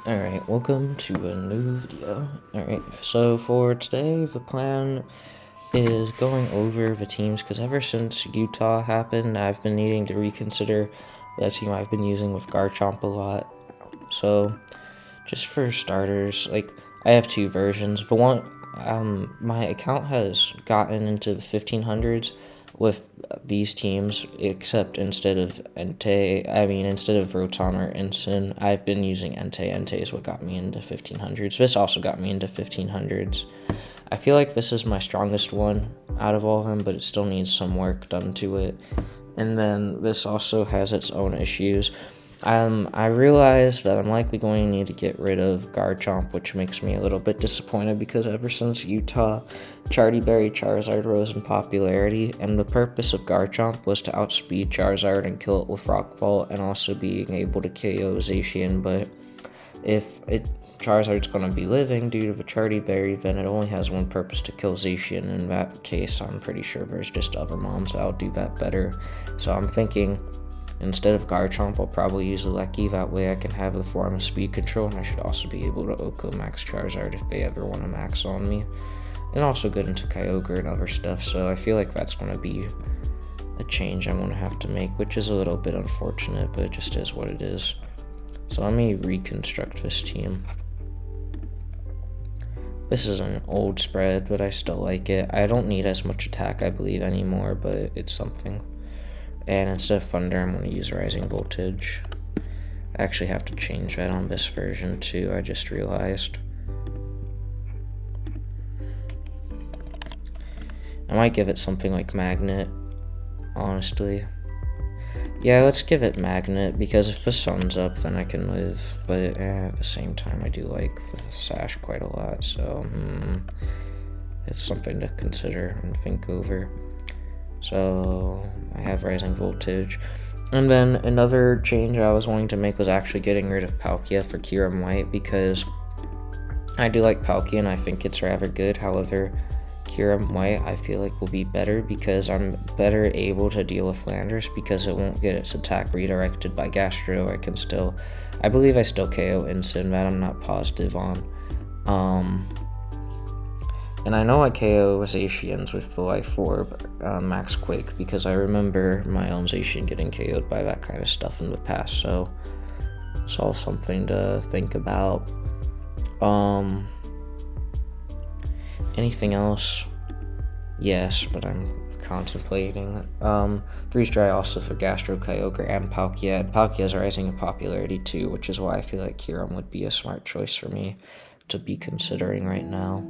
Alright, welcome to a new video. Alright, so for today, the plan is going over the teams, because ever since Utah happened, I've been needing to reconsider the team I've been using with Garchomp a lot. So, just for starters, I have two versions. The one, my account has gotten into the 1500s with these teams, except instead of Rotom or Ensign, I've been using Entei. Entei is what got me into 1500s. This also got me into 1500s. I feel like this is my strongest one out of all of them, but it still needs some work done to it. And then this also has its own issues. I realized that I'm likely going to need to get rid of Garchomp, which makes me a little bit disappointed because ever since Utah, Berry Charizard rose in popularity, and the purpose of Garchomp was to outspeed Charizard and kill it with Rock Vault, and also being able to KO Zacian. But if Charizard's going to be living due to the Berry, then it only has one purpose, to kill Zacian. In that case, I'm pretty sure there's just other mons that'll do that better. So I'm thinking, instead of Garchomp, I'll probably use the Lecky. That way I can have the form of speed control, and I should also be able to Oko Max Charizard if they ever want to max on me. And also get into Kyogre and other stuff, so I feel like that's going to be a change I'm going to have to make, which is a little bit unfortunate, but it just is what it is. So let me reconstruct this team. This is an old spread, but I still like it. I don't need as much attack, I believe, anymore, but it's something. And instead of Thunder, I'm going to use Rising Voltage. I actually have to change that on this version too, I just realized. I might give it something like Magnet, honestly. Yeah, let's give it Magnet, because if the sun's up, then I can live. But at the same time, I do like the Sash quite a lot, so it's something to consider and think over. So I have Rising Voltage. And then another change I was wanting to make was actually getting rid of Palkia for Kyurem White, because I do like Palkia and I think it's rather good. However, Kyurem White I feel like will be better because I'm better able to deal with Landorus, because it won't get its attack redirected by Gastro. I believe I still KO Ensign, that I'm not positive on. And I know I KO Zacians with the Life Orb, Max Quake, because I remember my own Zacian getting KO'd by that kind of stuff in the past, so it's all something to think about. Anything else? Yes, but I'm contemplating. Freeze Dry also for Gastro, Kyogre, and Palkia. And Palkia is rising in popularity too, which is why I feel like Kyurem would be a smart choice for me to be considering right now.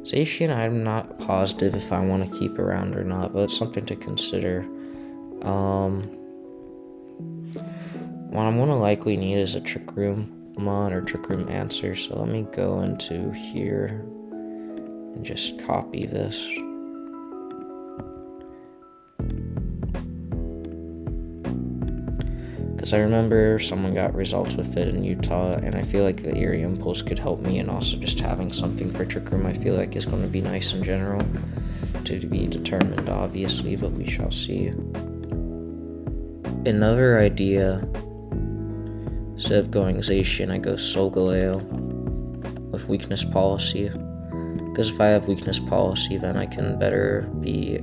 Zacian, I'm not positive if I want to keep around or not, but it's something to consider. What I'm going to likely need is a Trick Room Mon or Trick Room Answer, so let me go into here and just copy this. Because I remember someone got results with it in Utah, and I feel like the Eerie Impulse could help me, and also just having something for Trick Room I feel like is going to be nice in general. To be determined, obviously, but we shall see. Another idea, instead of going Zacian, I go Solgaleo with Weakness Policy. Because if I have Weakness Policy, then I can better be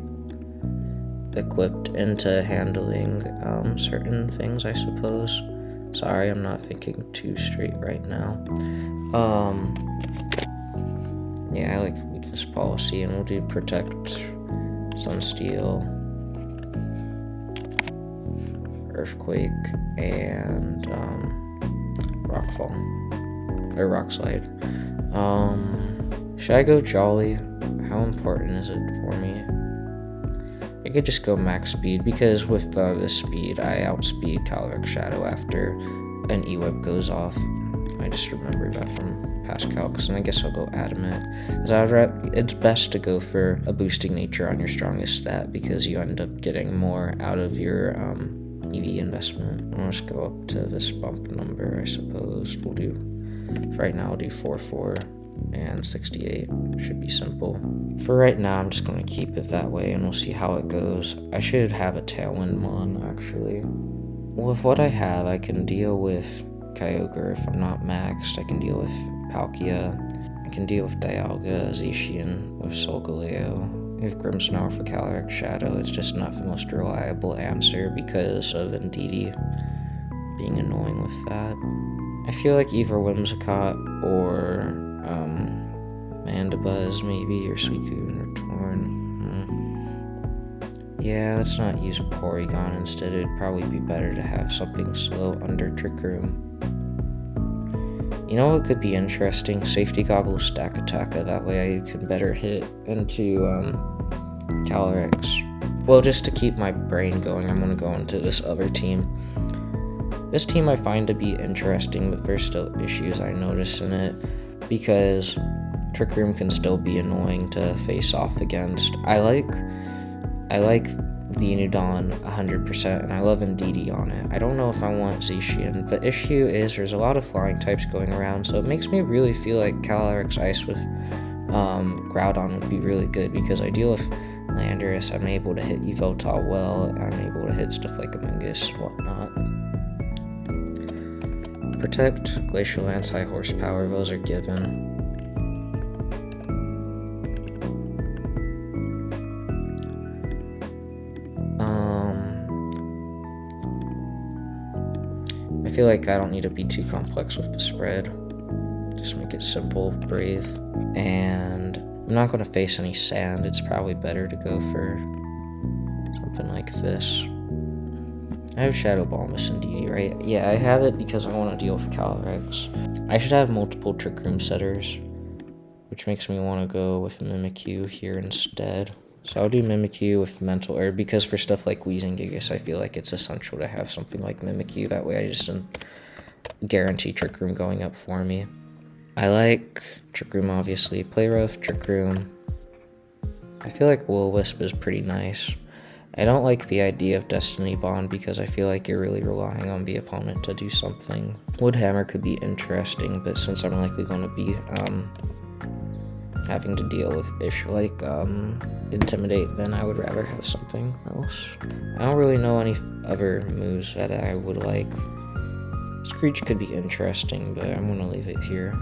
equipped into handling certain things, I suppose. Sorry, I'm not thinking too straight right now. Yeah, I like Weakness Policy, and we'll do Protect, Sunsteel, Earthquake, and Rockfall, or Rock Slide. Should I go Jolly? How important is it for me? I could just go max speed, because with this speed, I outspeed Calyrex Shadow after an E-Web goes off. I just remembered that from past calcs, and I guess I'll go Adamant. Because it's best to go for a boosting nature on your strongest stat, because you end up getting more out of your EV investment. I'll just go up to this bump number, I suppose. For right now, I'll do 4-4. And 68 should be simple. For right now, I'm just going to keep it that way, and we'll see how it goes. I should have a Tailwind Mon, actually. with what I have, I can deal with Kyogre if I'm not maxed. I can deal with Palkia. I can deal with Dialga, Zacian, with Solgaleo. With Grimmsnarl for Calyrex Shadow. It's just not the most reliable answer because of Indeedee being annoying with that. I feel like either Whimsicott or Mandibuzz maybe, or Suicune or Torn. Yeah, let's not use Porygon instead. It'd probably be better to have something slow under Trick Room. You know what could be interesting? Safety Goggles Stack Attacker. That way I can better hit into Calyrex. Well, just to keep my brain going, I'm going to go into this other team. This team I find to be interesting, but there's still issues I notice in it because Trick Room can still be annoying to face off against. I like Venudon 100%, and I love Indeedee on it. I don't know if I want Zacian. The issue is there's a lot of flying types going around, so it makes me really feel like Calyrex Ice with Groudon would be really good because I deal with Landorus. I'm able to hit Yveltal well. I'm able to hit stuff like Amoonguss and whatnot. Protect, Glacial Lance, High Horsepower, those are given. I feel like I don't need to be too complex with the spread. Just make it simple, brave. And I'm not going to face any sand. It's probably better to go for something like this. I have Shadow Ball Miss Indeedee, right? Yeah, I have it because I want to deal with Calyrex. I should have multiple Trick Room setters, which makes me want to go with Mimikyu here instead. So I'll do Mimikyu with Mental Herb because for stuff like Weezing I feel like it's essential to have something like Mimikyu. That way I just guarantee Trick Room going up for me. I like Trick Room, obviously. Play Rough, Trick Room. I feel like Will-O-Wisp is pretty nice. I don't like the idea of Destiny Bond because I feel like you're really relying on the opponent to do something. Woodhammer could be interesting, but since I'm likely going to be having to deal with ish like Intimidate, then I would rather have something else. I don't really know any other moves that I would like. Screech could be interesting, but I'm gonna leave it here.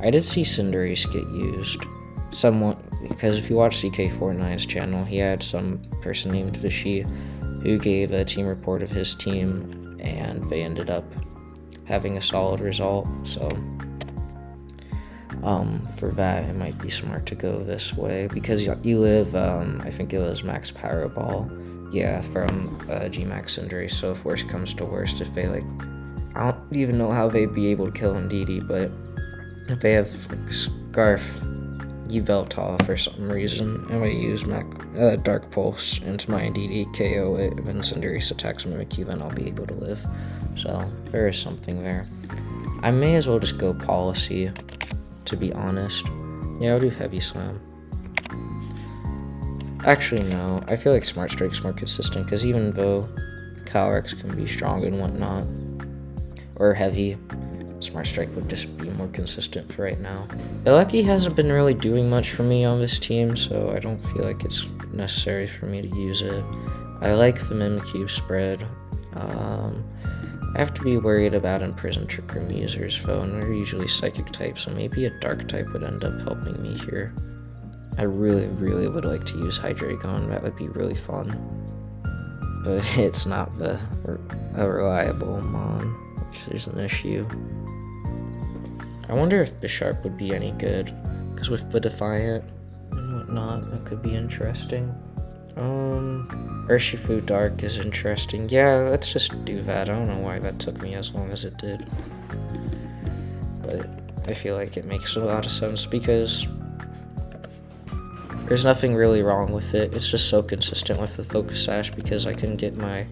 I did see Cinderace get used somewhat because if you watch CK49's channel, he had some person named Vishy who gave a team report of his team, and they ended up having a solid result. So for that, it might be smart to go this way because you live, I think it was Max Power Ball, yeah, from Gmax Cinderace. So if worst comes to worst, if they I don't even know how they'd be able to kill Indeedee, but if they have Scarf, Yveltal for some reason, and I use Dark Pulse into my Indeedee, KO it, and then Cinderace attacks Mimikyu, then I'll be able to live. So there is something there. I may as well just go Policy, to be honest. Yeah, I'll do Heavy Slam. Actually, no. I feel like Smart Strike's more consistent, because even though Calyrex can be strong and whatnot, or heavy, Smart Strike would just be more consistent for right now. Elecki hasn't been really doing much for me on this team, so I don't feel like it's necessary for me to use it. I like the Mimikyu spread. I have to be worried about Imprisoned Trick Room users, though, and they're usually Psychic type, so maybe a Dark type would end up helping me here. I really, really would like to use Hydreigon. That would be really fun. But it's not a reliable Mon, which is an issue. I wonder if Bisharp would be any good, because with the Defiant and whatnot, that could be interesting. Urshifu Dark is interesting. Yeah, let's just do that. I don't know why that took me as long as it did. But I feel like it makes a lot of sense because there's nothing really wrong with it. It's just so consistent with the Focus Sash because I can get my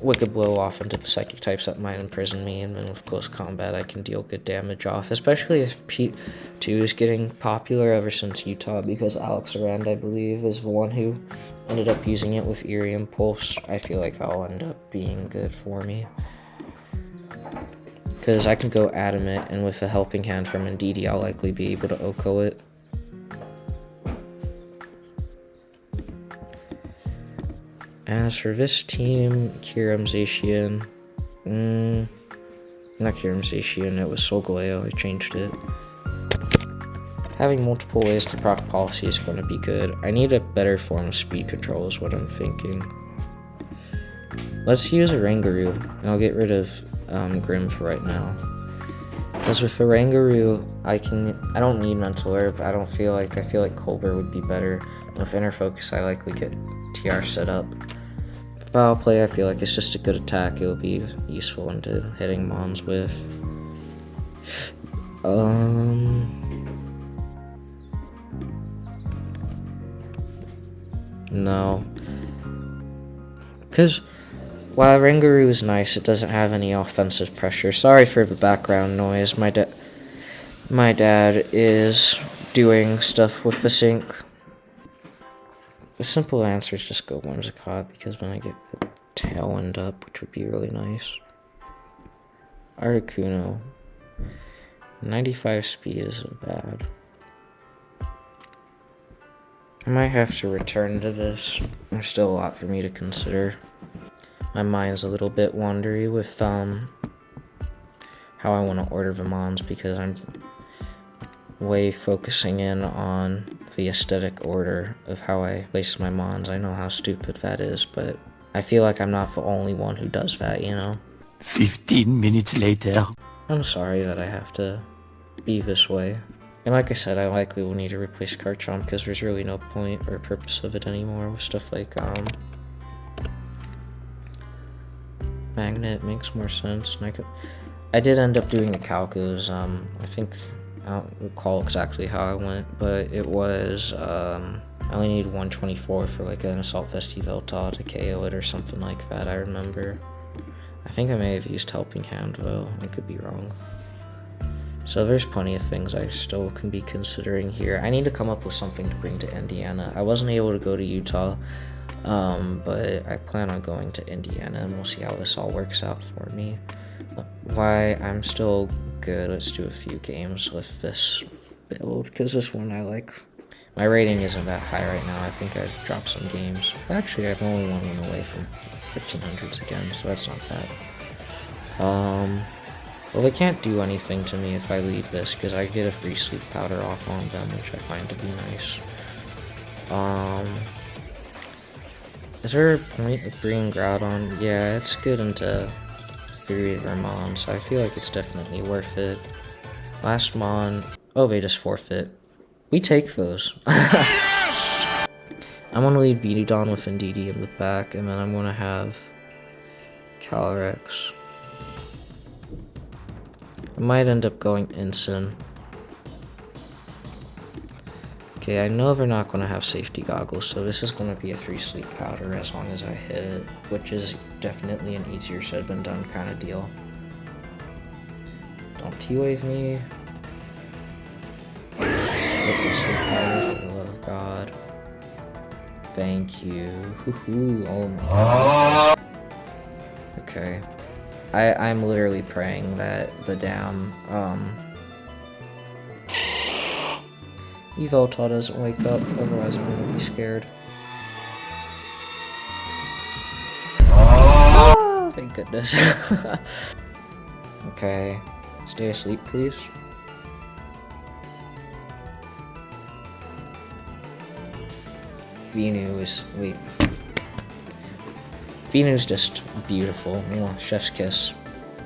Wicked Blow off into the Psychic types that might imprison me, and then with close combat I can deal good damage off, especially if P2 is getting popular ever since Utah, because Alex Arand, I believe, is the one who ended up using it with Eerie Impulse. I feel like that'll end up being good for me, because I can go Adamant, and with a Helping Hand from Indeedee, I'll likely be able to OHKO it. As for this team, Kyurem Zacian, not Kyurem Zacian, it was Solgaleo, I changed it. Having multiple ways to proc policy is going to be good. I need a better form of speed control is what I'm thinking. Let's use a Rangaroo, and I'll get rid of Grim for right now. Because with a Rangaroo, I don't need Mental Herb. I feel like Colbur would be better. With Inner Focus, I likely get TR set up. Foul Play, I feel like it's just a good attack. It will be useful into hitting Mons with. No. Because while Rangaroo is nice, it doesn't have any offensive pressure. Sorry for the background noise. My dad is doing stuff with the sink. The simple answer is just go Whimsicott, because when I get the Tailwind up, which would be really nice. Articuno. 95 speed isn't bad. I might have to return to this. There's still a lot for me to consider. My mind's a little bit wandery with how I want to order the Mons, because I'm way focusing in on the aesthetic order of how I place my Mons. I know how stupid that is, but I feel like I'm not the only one who does that, you know? 15 minutes later. I'm sorry that I have to be this way. And like I said, I likely will need to replace Garchomp because there's really no point or purpose of it anymore with stuff like Magnet makes more sense. And I did end up doing the Calcos. I think I don't recall exactly how I went, but it was I only need 124 for like an Assault Vest Yveltal to KO it or something like that. I remember. I think I may have used Helping Hand though. I could be wrong. So there's plenty of things I still can be considering here. I need to come up with something to bring to Indiana. I wasn't able to go to Utah, but I plan on going to Indiana, and we'll see how this all works out for me. Why I'm still good. Let's do a few games with this build, because this one I like. My rating isn't that high right now. I think I dropped some games. Actually, I've only one win away from 1500s again, so that's not bad. Well, they can't do anything to me if I leave this, because I get a free sleep powder off on them, which I find to be nice. Is there a point of bringing Groudon? Yeah, it's good into Theory of Mon, so I feel like it's definitely worth it. Last Mon... Oh, they just forfeit. We take those. I'm gonna lead Groudon with Indeedee in the back, and then I'm gonna have Calyrex. I might end up going Ensign. Okay, I know they're not going to have safety goggles, so this is going to be a 3 sleep powder as long as I hit it, which is definitely an easier said than done kind of deal. Don't T-wave me. Hit the sleep powder for the love of God. Thank you. Hoo-hoo. Oh my God. Okay. I'm literally praying that the damn, Yveltal doesn't wake up, otherwise I'm gonna be scared. Oh, thank goodness. Okay, stay asleep, please. Venu's just beautiful. Mwah, chef's kiss.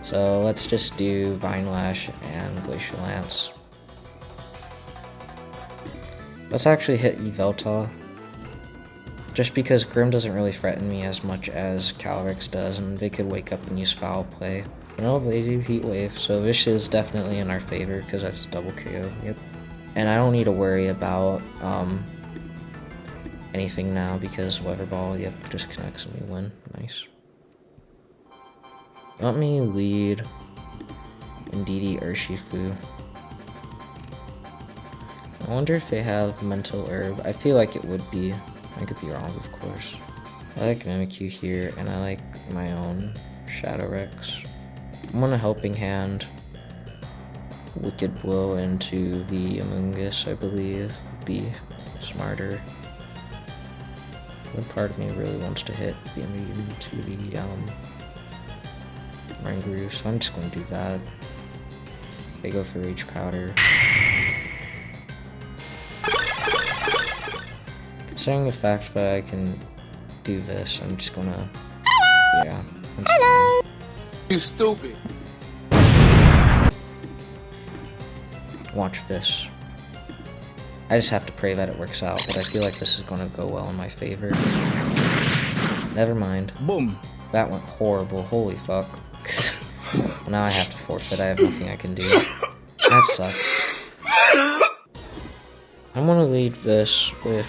So let's just do Vine Lash and Glacial Lance. Let's actually hit Yveltal. Just because Grim doesn't really threaten me as much as Calyrex does, and they could wake up and use Foul Play. No, they do Heat Wave, so this is definitely in our favor because that's a double KO. Yep. And I don't need to worry about anything now because Weather Ball, yep, just connects and we win. Nice. Let me lead Indeedee Urshifu. I wonder if they have Mental Herb. I feel like it would be. I could be wrong, of course. I like Mimikyu here, and I like my own Shadowrex. I'm gonna Helping Hand Wicked Blow into the Amoonguss, I believe, would be smarter. One part of me really wants to hit the immune to the Rangaroo, so I'm just going to do that. They go for Rage Powder. Considering the fact that I can do this, I'm just gonna... Yeah. Hello! You stupid! Watch this. I just have to pray that it works out, but I feel like this is gonna go well in my favor. Never mind. Boom! That went horrible, holy fuck. Well, now I have to forfeit, I have nothing I can do. That sucks. I'm gonna lead this with...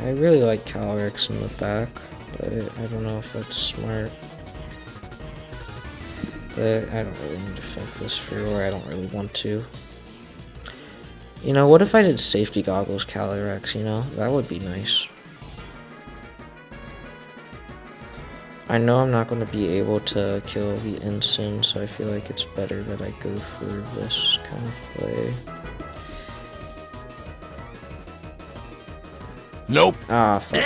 I really like Calyrex in the back, but I don't know if that's smart. But I don't really need to think this through, or I don't really want to. You know, what if I did safety goggles Calyrex, you know? That would be nice. I know I'm not going to be able to kill the Ensign, so I feel like it's better that I go for this kind of play. Nope. Ah, fuck.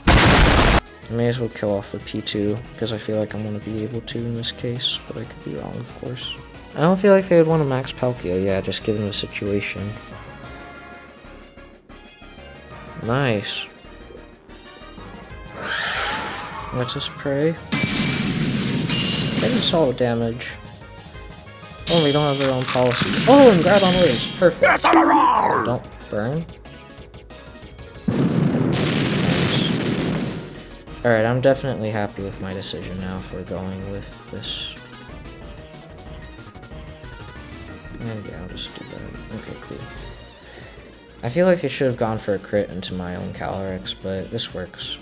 I may as well kill off the P2, because I feel like I'm going to be able to in this case, but I could be wrong, of course. I don't feel like they would want to max Palkia, yeah, just given the situation. Nice. Let's just pray. Getting solid damage. Oh, they don't have their own policy. Oh, and Groudon lives. Perfect. Don't burn. Nice. Alright, I'm definitely happy with my decision now for going with this. And yeah, I'll just do that. Okay, cool. I feel like I should have gone for a crit into my own Calyrex, but this works.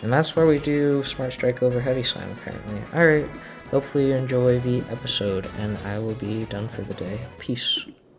And that's where we do Smart Strike over Heavy Slam, apparently. Alright, hopefully you enjoy the episode, and I will be done for the day. Peace.